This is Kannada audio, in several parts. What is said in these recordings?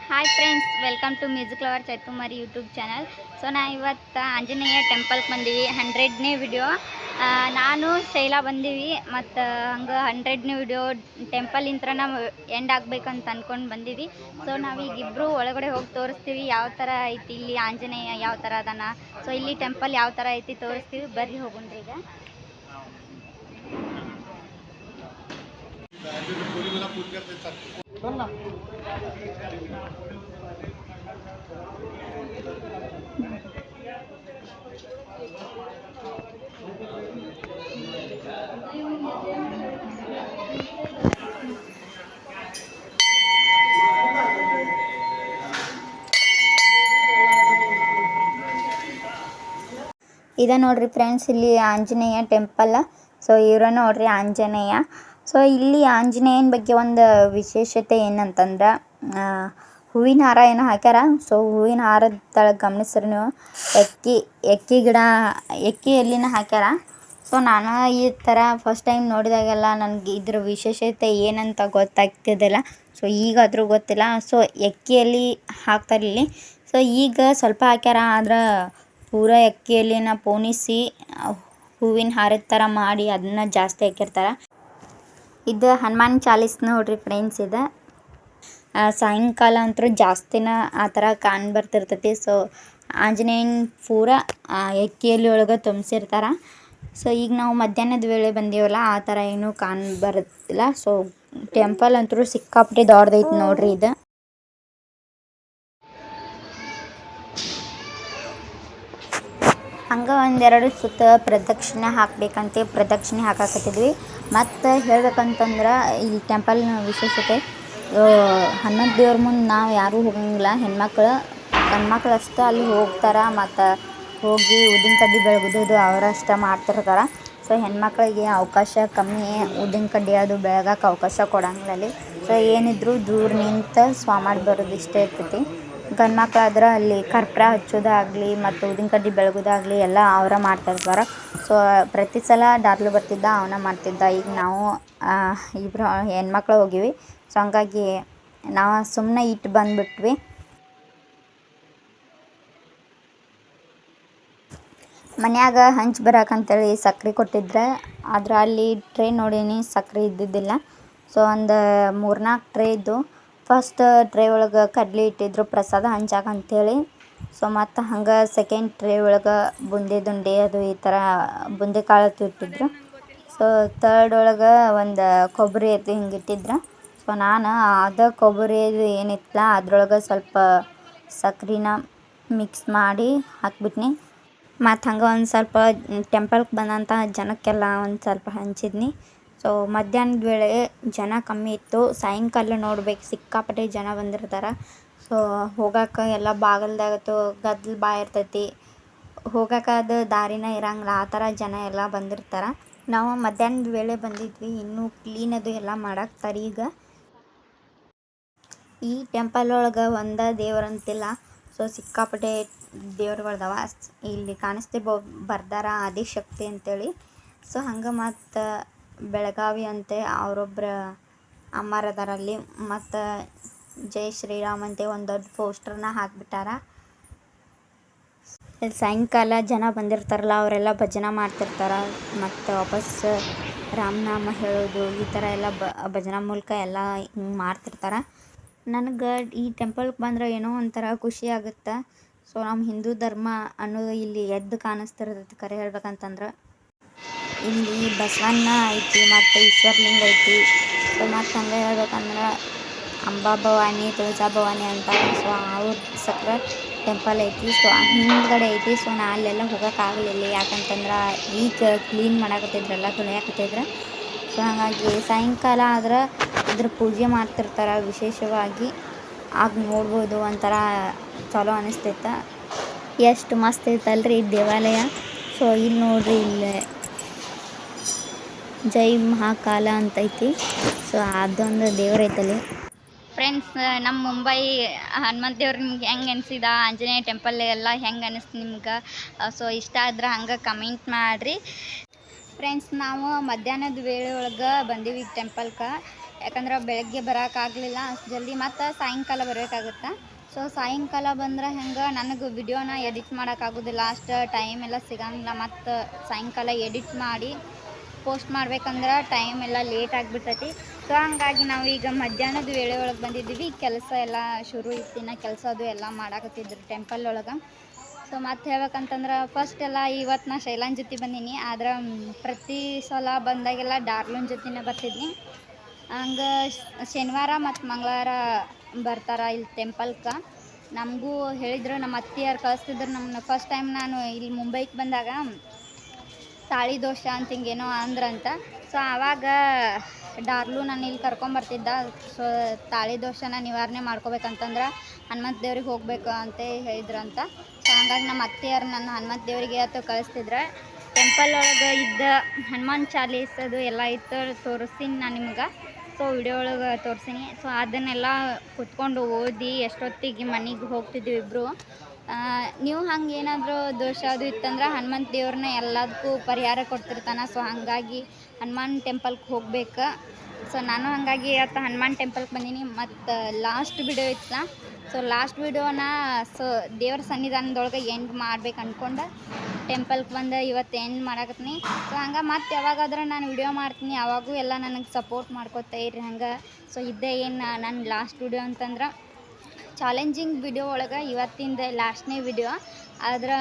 Hi friends, welcome to music lover Chaitumari YouTube channel. So ನಾ ಇವತ್ತು ಆಂಜನೇಯ ಟೆಂಪಲ್ಗೆ ಬಂದೀವಿ. 100ನೇ ವಿಡಿಯೋ. ನಾನು ಶೈಲಾ ಬಂದೀವಿ. ಮತ್ತು ಹಂಗೆ 100ನೇ ವಿಡಿಯೋ ಟೆಂಪಲ್ ಇಂತ್ರ ನಾವು ಎಂಡ್ ಆಗ್ಬೇಕಂತ ಅಂದ್ಕೊಂಡು ಬಂದೀವಿ. ಸೊ ನಾವೀಗ ಇಬ್ಬರು ಒಳಗಡೆ ಹೋಗಿ ತೋರಿಸ್ತೀವಿ ಯಾವ ಥರ ಐತಿ ಇಲ್ಲಿ ಆಂಜನೇಯ, ಯಾವ ಥರ ಅದಾನ. ಸೊ ಇಲ್ಲಿ ಟೆಂಪಲ್ ಯಾವ ಥರ ಐತಿ ತೋರಿಸ್ತೀವಿ. ಬರ್ರಿ ಹೋಗೋಣ್ರಿ ಈಗ. ಇದೆ ನೋಡ್ರಿ ಫ್ರೆಂಡ್ಸ್, ಇಲ್ಲಿ ಆಂಜನೇಯ ಟೆಂಪಲ್. ಸೊ ಇವ್ರ ನೋಡ್ರಿ ಆಂಜನೇಯ. ಸೊ ಇಲ್ಲಿ ಆಂಜನೇಯನ ಬಗ್ಗೆ ಒಂದು ವಿಶೇಷತೆ ಏನಂತಂದ್ರೆ ಹೂವಿನ ಹಾರ ಏನೋ ಹಾಕ್ಯಾರ. ಸೊ ಹೂವಿನ ಹಾರದ ತಳಗೆ ಗಮನಿಸ್ರಿ ನೀವು, ಎಕ್ಕಿ ಗಿಡ, ಎಕ್ಕಿ ಎಲ್ಲಿನ ಹಾಕ್ಯಾರ. ಸೊ ನಾನು ಈ ಥರ ಫಸ್ಟ್ ಟೈಮ್ ನೋಡಿದಾಗೆಲ್ಲ ನನಗೆ ಇದ್ರ ವಿಶೇಷತೆ ಏನಂತ ಗೊತ್ತಾಗ್ತಿದ್ದಿಲ್ಲ. ಸೊ ಈಗಾದರೂ ಗೊತ್ತಿಲ್ಲ. ಸೊ ಎಕ್ಕಿಯಲ್ಲಿ ಹಾಕ್ತಾರೆ ಇಲ್ಲಿ. ಸೊ ಈಗ ಸ್ವಲ್ಪ ಹಾಕ್ಯಾರ, ಆದ್ರೆ ಪೂರ ಎಕ್ಕಿಯಲ್ಲಿನ ಪೋಣಿಸಿ ಹೂವಿನ ಹಾರದ ಥರ ಮಾಡಿ ಅದನ್ನ ಜಾಸ್ತಿ ಹಾಕಿರ್ತಾರೆ. ಇದು ಹನುಮಾನ್ ಚಾಲೀಸ್ ನೋಡ್ರಿ ಫ್ರೆಂಡ್ಸ್. ಇದು ಸಾಯಂಕಾಲ ಅಂತೂ ಜಾಸ್ತಿನ ಆ ಥರ ಬರ್ತಿರ್ತೈತಿ. ಸೊ ಆಂಜನೇಯನ ಪೂರ ಎಕ್ಕಿಯಲ್ಲಿ ಒಳಗೆ ತುಂಬಿಸಿರ್ತಾರೆ. ಸೊ ಈಗ ನಾವು ಮಧ್ಯಾಹ್ನದ ವೇಳೆ ಬಂದೀವಲ್ಲ, ಆ ಥರ ಏನೂ ಬರುತ್ತಿಲ್ಲ. ಸೊ ಟೆಂಪಲ್ ಅಂತೂ ಸಿಕ್ಕಾಪಟ್ಟೆ ದೊಡ್ಡದೈತಿ ನೋಡ್ರಿ. ಇದು ಹಂಗೆ ಒಂದೆರಡು ಸುತ್ತ ಪ್ರದಕ್ಷಿಣೆ ಹಾಕಬೇಕಂತೆ ಪ್ರದಕ್ಷಿಣೆ ಹಾಕಾಕತ್ತಿದ್ವಿ. ಮತ್ತು ಹೇಳ್ಬೇಕಂತಂದ್ರೆ ಈ ಟೆಂಪಲ್ನ ವಿಶೇಷತೆ, ಹನುಮಂತ ದೇವ್ರ ಮುಂದೆ ನಾವು ಯಾರೂ ಹೋಗಂಗಿಲ್ಲ. ಗಂಡ್ಮಕ್ಳು ಅಷ್ಟೇ ಅಲ್ಲಿ ಹೋಗ್ತಾರೆ. ಮತ್ತು ಹೋಗಿ ಉದ್ದಿನ ಕಡ್ಡಿ ಬೆಳಗೋದು ಅವರಷ್ಟೇ ಮಾಡ್ತಿರ್ತಾರೆ. ಸೊ ಹೆಣ್ಮಕ್ಳಿಗೆ ಅವಕಾಶ ಕಮ್ಮಿ, ಉದ್ದಿನ ಕಡ್ಡಿ ಅದು ಬೆಳಗಕ್ಕೆ ಅವಕಾಶ ಕೊಡಂಗಿಲ್ಲ ಅಲ್ಲಿ. ಸೊ ಏನಿದ್ರು ದೂರ ನಿಂತು ಸ್ವಾಮಾಡಿ ಬರೋದು ಇಷ್ಟೇ ಇರ್ತೈತಿ. ಗಂಡು ಮಕ್ಳಾದ್ರೆ ಅಲ್ಲಿ ಕರ್ಪೂರ ಹಚ್ಚೋದಾಗಲಿ ಮತ್ತು ಉದ್ದಿನ ಕಡ್ಡಿ ಬೆಳಗೋದಾಗಲಿ ಎಲ್ಲ ಅವರ ಮಾಡ್ತಿರ್ತಾರೆ. ಸೊ ಪ್ರತಿ ಸಲ ಡಾರ್ಲು ಬರ್ತಿದ್ದ, ಅವನ ಮಾಡ್ತಿದ್ದ. ಈಗ ನಾವು ಇಬ್ಬರು ಹೆಣ್ಮಕ್ಳು ಹೋಗಿವಿ. ಸೊ ಹಂಗಾಗಿ ನಾವು ಸುಮ್ಮನೆ ಇಟ್ಟು ಬಂದುಬಿಟ್ವಿ. ಮನ್ಯಾಗ ಹಂಚಿ ಬರೋಕಂತೇಳಿ ಸಕ್ರೆ ಕೊಟ್ಟಿದ್ರೆ, ಆದ್ರೆ ಅಲ್ಲಿ ಟ್ರೇ ನೋಡೀನಿ, ಸಕ್ರೆ ಇದ್ದಿದ್ದಿಲ್ಲ. ಸೊ ಒಂದು 3-4 ಟ್ರೇ ಇದ್ದು. ಫಸ್ಟ್ ಟ್ರೇ ಒಳಗೆ ಕಡ್ಲಿ ಇಟ್ಟಿದ್ರು ಪ್ರಸಾದ ಹಂಚಾಕಂತೇಳಿ. ಸೊ ಮತ್ತು ಹಂಗೆ ಸೆಕೆಂಡ್ ಟ್ರೇ ಒಳಗೆ ಬುಂದಿ ದುಂಡಿ ಅದು ಈ ಥರ ಬುಂದಿ ಕಾಳು ಇಟ್ಟಿದ್ರು. ಸೊ ತರ್ಡ್ ಒಳಗೆ ಒಂದು ಕೊಬ್ಬರಿ ಅದು ಹಿಂಗೆ ಇಟ್ಟಿದ್ರು. ಸೊ ನಾನು ಅದು ಕೊಬ್ಬರಿ ಏನಿತ್ತಲ್ಲ ಅದ್ರೊಳಗೆ ಸ್ವಲ್ಪ ಸಕ್ರೆನ ಮಿಕ್ಸ್ ಮಾಡಿ ಹಾಕ್ಬಿಟ್ನಿ. ಮತ್ತು ಹಂಗೆ ಒಂದು ಸ್ವಲ್ಪ ಟೆಂಪಲ್ಗೆ ಬಂದಂಥ ಜನಕ್ಕೆಲ್ಲ ಒಂದು ಸ್ವಲ್ಪ ಹಂಚಿದ್ನಿ. ಸೊ ಮಧ್ಯಾಹ್ನದ ವೇಳೆ ಜನ ಕಮ್ಮಿ ಇತ್ತು. ಸಾಯಂಕಾಲ ನೋಡ್ಬೇಕು ಸಿಕ್ಕಾಪಟ್ಟೆ ಜನ ಬಂದಿರ್ತಾರೆ. ಸೊ ಹೋಗೋಕೆ ಎಲ್ಲ ಬಾಗಿಲ್ದಾಗತ್ತು ಗದ್ದಲ ಇರ್ತೈತಿ. ಹೋಗೋಕ್ಕಾದ ದಾರಿನೇ ಇರಂಗಿಲ್ಲ, ಆ ಥರ ಜನ ಎಲ್ಲ ಬಂದಿರ್ತಾರೆ. ನಾವು ಮಧ್ಯಾಹ್ನದ ವೇಳೆ ಬಂದಿದ್ವಿ. ಇನ್ನೂ ಕ್ಲೀನ್ ಅದು ಎಲ್ಲ ಮಾಡಾಕ್ತಾರೆ ಈಗ. ಈ ಟೆಂಪಲ್ ಒಳಗೆ ಒಂದೇ ದೇವರಂತಿಲ್ಲ. ಸೊ ಸಿಕ್ಕಾಪಟ್ಟೆ ದೇವ್ರುಗಳದಾವ. ಇಲ್ಲಿ ಬರ್ದಾರ ಆದಿಶಕ್ತಿ ಅಂತೇಳಿ. ಸೊ ಹಂಗೆ ಮತ್ತು ಬೆಳಗಾವಿ ಅಂತೆ ಅವರೊಬ್ಬರ ಅಮ್ಮರದಾರಲ್ಲಿ. ಮತ್ತು ಜೈ ಶ್ರೀರಾಮ್ ಅಂತೆ ಒಂದು ದೊಡ್ಡ ಪೋಸ್ಟರ್ನ ಹಾಕ್ಬಿಟ್ಟಾರ. ಸಾಯಂಕಾಲ ಜನ ಬಂದಿರ್ತಾರಲ್ಲ, ಅವರೆಲ್ಲ ಭಜನೆ ಮಾಡ್ತಿರ್ತಾರೆ. ಮತ್ತು ವಾಪಸ್ ರಾಮನಾಮ ಹೇಳೋದು ಈ ಥರ ಎಲ್ಲ ಭಜನೆ ಮೂಲಕ ಎಲ್ಲ ಹಿಂಗೆ ಮಾಡ್ತಿರ್ತಾರೆ. ನನಗೆ ಈ ಟೆಂಪಲ್ಗೆ ಬಂದ್ರೆ ಏನೋ ಒಂಥರ ಖುಷಿ ಆಗುತ್ತೆ. ಸೊ ನಮ್ಮ ಹಿಂದೂ ಧರ್ಮ ಅನ್ನೋದು ಇಲ್ಲಿ ಎದ್ದು ಕಾಣಿಸ್ತಿರ್ತೈತಿ. ಕರೆ ಹೇಳ್ಬೇಕಂತಂದ್ರೆ ಇಲ್ಲಿ ಬಸವಣ್ಣ ಐತಿ, ಮತ್ತು ಈಶ್ವರಲಿಂಗ ಐತಿ. ಸೊ ಮತ್ತು ಹಂಗೆ ಹೇಳ್ಬೇಕಂದ್ರೆ ಅಂಬಾ ಭವಾನಿ, ತುಳಜಾ ಭವಾನಿ ಅಂತ. ಸೊ ಅವ್ರ ಸಕ್ರ ಟೆಂಪಲ್ ಐತಿ. ಸೊ ಹಿಂದ್ಗಡೆ ಐತಿ. ಸೊ ನಾ ಅಲ್ಲೆಲ್ಲ ಹೋಗೋಕ್ಕಾಗಲಿಲ್ಲ, ಯಾಕಂತಂದ್ರೆ ಈಗ ಕ್ಲೀನ್ ಮಾಡಾಕತ್ತಿದ್ರಲ್ಲ, ತೊಳೆಯಾಕತ್ತಿದ್ರು. ಸೊ ಹಾಗಾಗಿ ಸಾಯಂಕಾಲ ಆದ್ರೆ ಇದ್ರ ಪೂಜೆ ಮಾಡ್ತಿರ್ತಾರೆ ವಿಶೇಷವಾಗಿ. ಆಗ ನೋಡ್ಬೋದು, ಒಂಥರ ಚಲೋ ಅನಿಸ್ತೈತೆ. ಎಷ್ಟು ಮಸ್ತ್ ಐತಲ್ರಿ ಈ ದೇವಾಲಯ. ಸೊ ಇಲ್ಲಿ ನೋಡ್ರಿ, ಇಲ್ಲಿ ಜೈ ಮಹಾಕಾಲ ಅಂತೈತಿ. ಸೊ ಅದೊಂದು ದೇವ್ರೈತಲ್ಲಿ. ಫ್ರೆಂಡ್ಸ್, ನಮ್ಮ ಮುಂಬೈ ಹನುಮಂತ ದೇವ್ರು ನಿಮ್ಗೆ ಹೆಂಗೆ ಅನಿಸಿದ, ಆಂಜನೇಯ ಟೆಂಪಲ್ ಎಲ್ಲ ಹೆಂಗೆ ಅನಿಸ್ತು ನಿಮ್ಗೆ? ಸೊ ಇಷ್ಟ ಆದ್ರೆ ಹಂಗೆ ಕಮೆಂಟ್ ಮಾಡಿರಿ ಫ್ರೆಂಡ್ಸ್. ನಾವು ಮಧ್ಯಾಹ್ನದ ವೇಳೆ ಒಳಗೆ ಬಂದೀವಿ ಟೆಂಪಲ್ಗೆ. ಯಾಕಂದ್ರೆ ಬೆಳಗ್ಗೆ ಬರೋಕ್ಕಾಗಲಿಲ್ಲ ಅಷ್ಟು ಜಲ್ದಿ, ಮತ್ತು ಸಾಯಂಕಾಲ ಬರಬೇಕಾಗುತ್ತೆ. ಸೊ ಸಾಯಂಕಾಲ ಬಂದ್ರೆ ಹೆಂಗೆ ನನಗೆ ವಿಡಿಯೋನ ಎಡಿಟ್ ಮಾಡೋಕ್ಕಾಗೋದಿಲ್ಲ, ಅಷ್ಟು ಟೈಮ್ ಎಲ್ಲ ಸಿಗಂಗಿಲ್ಲ. ಮತ್ತು ಸಾಯಂಕಾಲ ಎಡಿಟ್ ಮಾಡಿ ಪೋಸ್ಟ್ ಮಾಡ್ಬೇಕಂದ್ರೆ ಟೈಮ್ ಎಲ್ಲ ಲೇಟ್ ಆಗಿಬಿಟ್ಟೈತಿ. ಸೊ ಹಂಗಾಗಿ ನಾವು ಈಗ ಮಧ್ಯಾಹ್ನದ ವೇಳೆ ಒಳಗೆ ಬಂದಿದ್ದೀವಿ. ಕೆಲಸ ಎಲ್ಲ ಶುರು ಇತ್ತಿನ ಕೆಲಸ ಅದು ಎಲ್ಲ ಮಾಡಾಕತ್ತಿದ್ರು ಟೆಂಪಲ್ ಒಳಗೆ. ಸೊ ಮತ್ತೆ ಹೇಳ್ಬೇಕಂತಂದ್ರೆ ಫಸ್ಟ್ ಎಲ್ಲ ಇವತ್ತು ನಾ ಶೈಲಾನ್ ಜೊತೆ ಬಂದೀನಿ, ಆದ್ರೆ ಪ್ರತಿ ಸಲ ಬಂದಾಗೆಲ್ಲ ಡಾರ್ಲಿನ್ ಜೊತೆನೇ ಬರ್ತಿದ್ನಿ. ಹಂಗೆ ಶನಿವಾರ ಮತ್ತು ಮಂಗಳವಾರ ಬರ್ತಾರೆ ಇಲ್ಲಿ ಟೆಂಪಲ್ಗೆ. ನಮಗೂ ಹೇಳಿದ್ರು, ನಮ್ಮ ಅತ್ತಿಯರು ಕಳಿಸ್ತಿದ್ರು ನಮ್ಮನ್ನ. ಫಸ್ಟ್ ಟೈಮ್ ನಾನು ಇಲ್ಲಿ ಮುಂಬೈಗೆ ಬಂದಾಗ ತಾಳಿ ದೋಷ ಅಂತ ಹಿಂಗೇನೋ ಅಂದ್ರಂತ. ಸೊ ಆವಾಗ ಡಾರ್ಲು ನಾನು ಇಲ್ಲಿ ಕರ್ಕೊಂಬರ್ತಿದ್ದ. ಸೊ ತಾಳಿ ದೋಷನ ನಿವಾರಣೆ ಮಾಡ್ಕೋಬೇಕಂತಂದ್ರೆ ಹನುಮಂತ ದೇವ್ರಿಗೆ ಹೋಗ್ಬೇಕು ಅಂತ ಹೇಳಿದ್ರಂತ. ಸೊ ಹಂಗಾಗಿ ನಮ್ಮ ಅತ್ತೆಯರು ನನ್ನ ಹನುಮಂತ ದೇವರಿಗೆ ಅಥವಾ ಕಳಿಸ್ತಿದ್ರೆ. ಟೆಂಪಲ್ ಒಳಗೆ ಇದ್ದ ಹನುಮಾನ್ ಚಾಲೀಸದು ಎಲ್ಲ ಇತ್ತು, ತೋರಿಸ್ತೀನಿ ನಾನು ನಿಮ್ಗೆ. ಸೊ ವಿಡಿಯೋ ಒಳಗೆ ತೋರಿಸ್ತೀನಿ. ಸೊ ಅದನ್ನೆಲ್ಲ ಕುತ್ಕೊಂಡು ಓದಿ ಎಷ್ಟೊತ್ತಿಗೆ ಮನೆಗೆ ಹೋಗ್ತಿದ್ವಿ ಇಬ್ಬರು. ನೀವು ಹಂಗೆ ಏನಾದರೂ ದೋಷ ಅದು ಇತ್ತಂದ್ರೆ ಹನುಮಂತ ದೇವ್ರನ್ನ ಎಲ್ಲದಕ್ಕೂ ಪರಿಹಾರ ಕೊಡ್ತಿರ್ತಾನೆ. ಸೊ ಹಾಗಾಗಿ ಹನುಮಾನ್ ಟೆಂಪಲ್ಗೆ ಹೋಗ್ಬೇಕು. ಸೊ ನಾನು ಹಾಗಾಗಿ ಇವತ್ತು ಹನುಮಾನ್ ಟೆಂಪಲ್ಗೆ ಬಂದೀನಿ. ಮತ್ತು ಲಾಸ್ಟ್ ವಿಡಿಯೋ ಇತ್ತಲ್ಲ, ಸೊ ಲಾಸ್ಟ್ ವಿಡಿಯೋನ ಸೊ ದೇವ್ರ ಸನ್ನಿಧಾನದೊಳಗೆ ಎಂಡ್ ಮಾಡ್ಬೇಕು ಅಂದ್ಕೊಂಡು ಟೆಂಪಲ್ಗೆ ಬಂದು ಇವತ್ತು ಎಂಡ್ ಮಾಡಾಕತ್ತೀನಿ. ಸೊ ಹಂಗೆ ಮತ್ತೆ ಯಾವಾಗಾದ್ರೂ ನಾನು ವಿಡಿಯೋ ಮಾಡ್ತೀನಿ, ಅವಾಗೂ ಎಲ್ಲ ನನಗೆ ಸಪೋರ್ಟ್ ಮಾಡ್ಕೊತಾ ಇರ್ರಿ ಹಂಗೆ. ಸೊ ಇದೇ ಏನು ನನ್ನ ಲಾಸ್ಟ್ ವಿಡಿಯೋ ಅಂತಂದ್ರೆ ಚಾಲೆಂಜಿಂಗ್ ವಿಡಿಯೋ ಒಳಗೆ ಇವತ್ತಿಂದ ಲಾಸ್ಟ್ನೇ ವಿಡಿಯೋ. ಆದ್ರೆ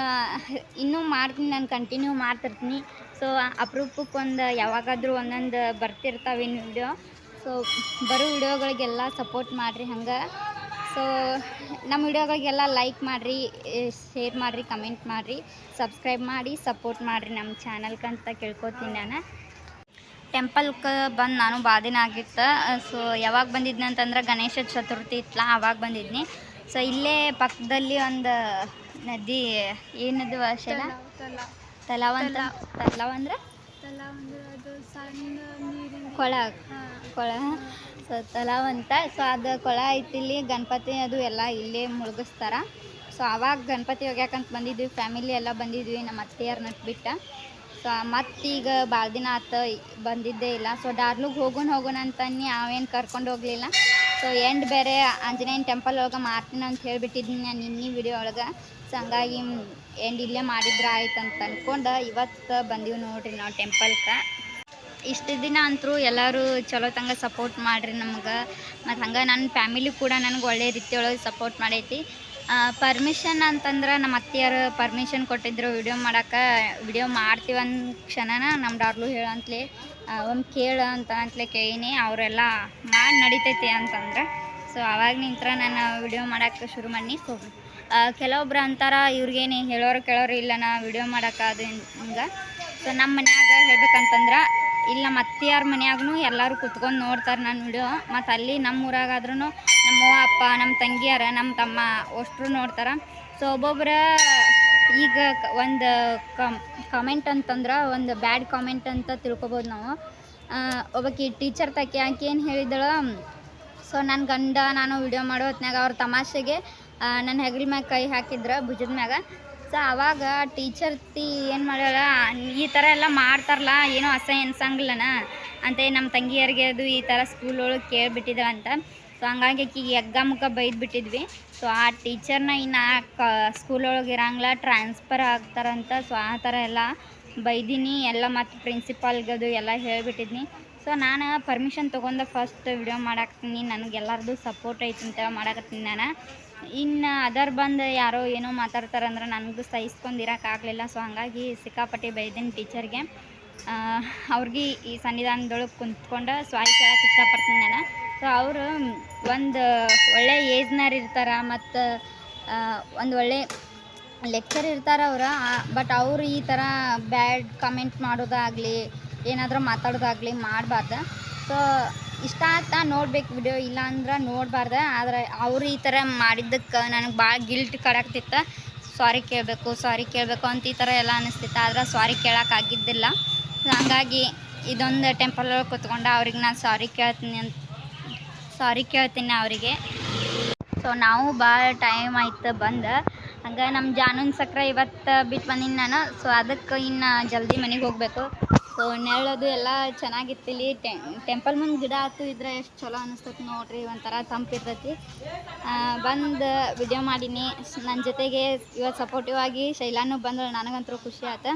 ಇನ್ನೂ ಮಾಡ್ತೀನಿ, ನಾನು ಕಂಟಿನ್ಯೂ ಮಾಡ್ತಿರ್ತೀನಿ. ಸೊ ಅಪರೂಪಕ್ಕೊಂದು ಯಾವಾಗಾದರೂ ಒಂದೊಂದು ಬರ್ತಿರ್ತಾವೆ ಇನ್ನು ವಿಡಿಯೋ. ಸೊ ಬರೋ ವಿಡಿಯೋಗಳಿಗೆಲ್ಲ ಸಪೋರ್ಟ್ ಮಾಡಿರಿ ಹಂಗೆ. ಸೊ ನಮ್ಮ ವಿಡಿಯೋಗಳಿಗೆಲ್ಲ ಲೈಕ್ ಮಾಡಿರಿ, ಶೇರ್ ಮಾಡಿರಿ, ಕಮೆಂಟ್ ಮಾಡಿರಿ, ಸಬ್ಸ್ಕ್ರೈಬ್ ಮಾಡಿ ಸಪೋರ್ಟ್ ಮಾಡಿರಿ ನಮ್ಮ ಚಾನಲ್ಗಂತ ಕೇಳ್ಕೊತೀನಿ ನಾನು. ಟೆಂಪಲ್ಗೆ ಬಂದು ನಾನು ಭಾಳ ದಿನ ಆಗಿತ್ತು. ಸೊ ಯಾವಾಗ ಬಂದಿದ್ನಿ ಅಂತಂದ್ರೆ ಗಣೇಶ ಚತುರ್ಥಿ ಇತ್ತಲ್ಲ, ಆವಾಗ ಬಂದಿದ್ನಿ. ಸೊ ಇಲ್ಲೇ ಪಕ್ಕದಲ್ಲಿ ಒಂದು ನದಿ, ಏನದು ಶೈಲ, ತಲಾವ್ ಅಂತ. ತಲಾವ್ ಅಂದ್ರೆ ಕೊಳ, ಕೊಳ. ಸೊ ತಲಾವ್ ಅಂತ. ಸೊ ಅದು ಕೊಳ ಐತಿ ಇಲ್ಲಿ, ಗಣಪತಿ ಅದು ಎಲ್ಲ ಇಲ್ಲೇ ಮುಳುಗಿಸ್ತಾರೆ. ಸೊ ಆವಾಗ ಗಣಪತಿ ಒಗ್ಯಾಕಂತ ಬಂದಿದ್ವಿ, ಫ್ಯಾಮಿಲಿ ಎಲ್ಲ ಬಂದಿದ್ವಿ, ನಮ್ಮ ಅತ್ತೆಯರ್ನ ಬಿಟ್ಟು. ಸೊ ಮತ್ತೀಗ ಭಾಳ ದಿನ ಆತು ಬಂದಿದ್ದೇ ಇಲ್ಲ. ಸೊ ಡಾರ್ಲಿಗೆ ಹೋಗೋಣ ಅಂತನ್ನಿ, ಅವೇನು ಕರ್ಕೊಂಡು ಹೋಗಲಿಲ್ಲ. ಸೊ ಎಂಡ್ ಬೇರೆ ಆಂಜನೇಯನ ಟೆಂಪಲ್ ಒಳಗೆ ಮಾಡ್ತೀನಿ ಅಂತ ಹೇಳಿಬಿಟ್ಟಿದ್ದೀನಿ ನಾನು ಇನ್ನಿ ವಿಡಿಯೋ ಒಳಗೆ. ಸೊ ಹಂಗಾಗಿ ಎಂಡ್ ಇಲ್ಲೇ ಮಾಡಿದ್ರೆ ಆಯ್ತು ಅಂತ ಅಂದ್ಕೊಂಡು ಇವತ್ತು ಬಂದೀವಿ ನೋಡಿರಿ ನಾವು ಟೆಂಪಲ್ಗೆ. ಇಷ್ಟು ದಿನ ಅಂತರೂ ಎಲ್ಲರೂ ಚಲೋ ತಂಗ ಸಪೋರ್ಟ್ ಮಾಡಿರಿ ನಮ್ಗೆ. ಮತ್ತು ಹಂಗೆ ನನ್ನ ಫ್ಯಾಮಿಲಿ ಕೂಡ ನನಗೆ ಒಳ್ಳೆ ರೀತಿಯೊಳಗೆ ಸಪೋರ್ಟ್ ಮಾಡೈತಿ. ಪರ್ಮಿಷನ್ ಅಂತಂದ್ರೆ ನಮ್ಮ ಅತ್ತೆಯರು ಪರ್ಮಿಷನ್ ಕೊಟ್ಟಿದ್ರು ವಿಡಿಯೋ ಮಾಡೋಕೆ. ವಿಡಿಯೋ ಮಾಡ್ತೀವಿ ಅಂದ ಕ್ಷಣನ ನಮ್ಮ ಡಾರ್ಲು ಹೇಳಂತಲೇ ಒಂದು ಕೇಳು ಅಂತಲೇ ಕೇಳೀನಿ. ಅವರೆಲ್ಲ ಮಾಡಿ ನಡಿತೈತಿ ಅಂತಂದ್ರೆ. ಸೊ ಆವಾಗ ನಿಂತ್ರ ನಾನು ವಿಡಿಯೋ ಮಾಡೋಕ್ಕೆ ಶುರು ಮಾಡಿ. ಸೊ ಕೆಲವೊಬ್ರು ಅಂತಾರೆ ಇವ್ರಿಗೇನು ಹೇಳೋರು ಕೇಳೋರು ಇಲ್ಲ ನಾ ವಿಡಿಯೋ ಮಾಡೋಕೆ ಅದು ಹಿಂಗೆ. ಸೊ ನಮ್ಮ ಮನ್ಯಾಗ ಹೇಳ್ಬೇಕಂತಂದ್ರೆ ಇಲ್ಲಿ ನಮ್ಮ ಅತ್ತೆಯರ ಮನ್ಯಾಗೂ ಎಲ್ಲರೂ ಕುತ್ಕೊಂಡು ನೋಡ್ತಾರೆ ನನ್ನ ವಿಡಿಯೋ. ಮತ್ತು ಅಲ್ಲಿ ನಮ್ಮ ಊರಾಗಾದ್ರೂ ನಮ್ಮ ಅವ್ವ ಅಪ್ಪ, ನಮ್ಮ ತಂಗಿಯರ, ನಮ್ಮ ತಮ್ಮ ಅಷ್ಟರು ನೋಡ್ತಾರೆ. ಸೊ ಒಬ್ಬೊಬ್ಬರ ಈಗ ಒಂದು ಕಾಮೆಂಟ್ ಅಂತಂದ್ರೆ ಒಂದು ಬ್ಯಾಡ್ ಕಾಮೆಂಟ್ ಅಂತ ತಿಳ್ಕೊಬೋದು ನಾವು. ಒಬ್ಬಾಕಿ ಟೀಚರ್ ಆಕೆ ಏನು ಹೇಳಿದಳು, ಸೊ ನನ್ನ ಗಂಡ ನಾನು ವಿಡಿಯೋ ಮಾಡೋ ಹೊತ್ನಾಗ ಅವ್ರ ತಮಾಷೆಗೆ ನನ್ನ ಹೆಗಲ ಮ್ಯಾಗ ಕೈ ಹಾಕಿದ್ರು, ಭುಜದ ಮ್ಯಾಗ. ಸೊ ಆವಾಗ ಟೀಚರ್ತಿ ಏನು ಮಾಡ್ಯಾಳ, ಈ ಥರ ಎಲ್ಲ ಮಾಡ್ತಾರಲ್ಲ, ಏನೋ ಅಸಹ್ಯ ಅನ್ಸಂಗಿಲ್ಲನ ಅಂತ ನಮ್ಮ ತಂಗಿಯರಿಗೆ ಅದು ಈ ಥರ ಸ್ಕೂಲ್ ಒಳಗೆ ಕೇಳಿಬಿಟ್ಟಿದ್ದಾಳಂತ. ಸೊ ಹಂಗಾಗಿ ಆಕಿಗೆ ಎಗ್ಗ ಮುಖ ಬೈದ್ಬಿಟ್ಟಿದ್ವಿ. ಸೊ ಆ ಟೀಚರ್ನ ಇನ್ನು ಸ್ಕೂಲ್ ಒಳಗೆ ಇರಂಗಿಲ್ಲ, ಟ್ರಾನ್ಸ್ಫರ್ ಆಗ್ತಾರಂತ. ಸೊ ಆ ಥರ ಎಲ್ಲ ಬೈದೀನಿ ಎಲ್ಲ, ಮತ್ತು ಪ್ರಿನ್ಸಿಪಾಲ್ಗದು ಎಲ್ಲ ಹೇಳಿಬಿಟ್ಟಿದ್ನಿ. ಸೊ ನಾನು ಪರ್ಮಿಷನ್ ತೊಗೊಂಡು ಫಸ್ಟ್ ವಿಡಿಯೋ ಮಾಡಾಕ್ತೀನಿ, ನನಗೆಲ್ಲರದು ಸಪೋರ್ಟ್ ಐತಿ ಅಂತ ಮಾಡಾಕತ್ತೀನಿ ನಾನು. ಇನ್ನು ಅದರ್ ಬಂದು ಯಾರೋ ಏನೋ ಮಾತಾಡ್ತಾರಂದ್ರೆ ನನಗೂ ಸಹಿಸ್ಕೊಂಡಿರೋಕ್ಕಾಗಲಿಲ್ಲ. ಸೊ ಹಾಗಾಗಿ ಸಿಕ್ಕಾಪಟ್ಟಿ ಬೈದೀನಿ ಟೀಚರ್ಗೆ. ಅವ್ರಿಗೆ ಈ ಸನ್ನಿಧಾನದೊಳಗೆ ಕುಂತ್ಕೊಂಡು ಸಾರಿ ಕೇಳೋಕೆ ಇಷ್ಟಪಡ್ತೀನಿ ನಾನು. ಸೊ ಅವರು ಒಂದು ಒಳ್ಳೆ ಏಜ್ನವ್ರು ಇರ್ತಾರೆ, ಮತ್ತು ಒಂದು ಒಳ್ಳೆ ಲೆಕ್ಚರ್ ಇರ್ತಾರೆ ಅವ್ರು. ಬಟ್ ಅವರು ಈ ಥರ ಬ್ಯಾಡ್ ಕಮೆಂಟ್ ಮಾಡೋದಾಗಲಿ ಏನಾದರೂ ಮಾತಾಡೋದಾಗಲಿ ಮಾಡಬಾರ್ದು. ಸೊ ಇಷ್ಟ ಆಯ್ತಾ ನೋಡ್ಬೇಕು ವಿಡಿಯೋ, ಇಲ್ಲ ಅಂದ್ರೆ ನೋಡಬಾರ್ದು. ಆದರೆ ಅವರು ಈ ಥರ ಮಾಡಿದ್ದಕ್ಕೆ ನನಗೆ ಭಾಳ ಗಿಲ್ಟ್ ಕಡಾಕ್ತಿತ್ತು. ಸಾರಿ ಕೇಳಬೇಕು ಅಂತ ಈ ಥರ ಎಲ್ಲ ಅನ್ನಿಸ್ತಿತ್ತು. ಆದ್ರೆ ಸಾರಿ ಕೇಳೋಕ್ಕಾಗಿದ್ದಿಲ್ಲ. ಸೊ ಹಂಗಾಗಿ ಇದೊಂದು ಟೆಂಪಲ್ ಒಳಗೆ ಕೂತ್ಕೊಂಡು ಅವ್ರಿಗೆ ನಾನು ಸಾರಿ ಕೇಳ್ತೀನಿ ಅವರಿಗೆ. ಸೊ ನಾವು ಭಾಳ ಟೈಮ್ ಆಯ್ತು ಬಂದು. ಹಂಗೆ ನಮ್ಮ ಜಾನುನ್ ಸಕ್ರೆ ಇವತ್ತು ಬಿಟ್ಟು ಬಂದೀನಿ ನಾನು. ಸೊ ಅದಕ್ಕೆ ಇನ್ನು ಜಲ್ದಿ ಮನೆಗೆ ಹೋಗಬೇಕು. ಸೊ ನೆರಳದು ಎಲ್ಲ ಚೆನ್ನಾಗಿತ್ತು ಇಲ್ಲಿ. ಟೆಂಪಲ್ ಮುಂದೆ ಗಿಡ ಹತ್ತು ಇದ್ರೆ ಎಷ್ಟು ಚಲೋ ಅನಿಸ್ತೈತಿ ನೋಡ್ರಿ, ಒಂಥರ ತಂಪಿರ್ತೈತಿ. ಬಂದು ವಿಡಿಯೋ ಮಾಡೀನಿ. ನನ್ನ ಜೊತೆಗೆ ಇವತ್ತು ಸಪೋರ್ಟಿವ್ ಆಗಿ ಶೈಲಾನು ಬಂದಳು, ನನಗಂತೂ ಖುಷಿ ಆಯ್ತು.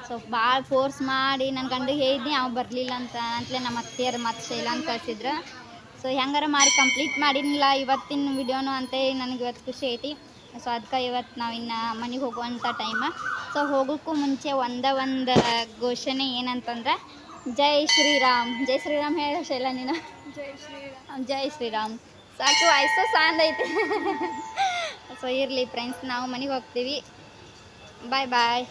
ಸೊ ಭಾಳ ಫೋರ್ಸ್ ಮಾಡಿ ನನ್ನ ಗಂಡಿಗೆ ಹೇಳಿದ್ನಿ, ಅವ ಬರಲಿಲ್ಲ ಅಂತಲೇ ನಮ್ಮ ಅತ್ತೆಯರು ಮತ್ತು ಶೈಲಾನ್ ಕಳಿಸಿದ್ರು. ಸೊ ಹೆಂಗಾರ ಮಾಡಿ ಕಂಪ್ಲೀಟ್ ಮಾಡಿನಿಲ್ಲ ಇವತ್ತಿನ ವಿಡಿಯೋನು ಅಂತೇಳಿ ನನಗೆ ಇವತ್ತು ಖುಷಿ ಐತಿ. ಸೊ ಅದಕ್ಕೆ ಇವತ್ತು ನಾವು ಇನ್ನು ಮನೆಗೆ ಹೋಗುವಂಥ ಟೈಮ. ಸೊ ಹೋಗೋಕ್ಕೂ ಮುಂಚೆ ಒಂದು ಘೋಷಣೆ ಏನಂತಂದ್ರೆ ಜೈ ಶ್ರೀರಾಮ್. ಜೈ ಶ್ರೀರಾಮ್ ಹೇಳ ಶೈಲ ನೀನು. ಜೈ ಶ್ರೀರಾಮ್. ಜೈ ಶ್ರೀರಾಮ್ ಸಾಕು, ವಯಸ್ಸು ಸಾಂದ್ ಐತಿ. ಸೊ ಇರಲಿ ಫ್ರೆಂಡ್ಸ್, ನಾವು ಮನೆಗೆ ಹೋಗ್ತೀವಿ. ಬಾಯ್ ಬಾಯ್.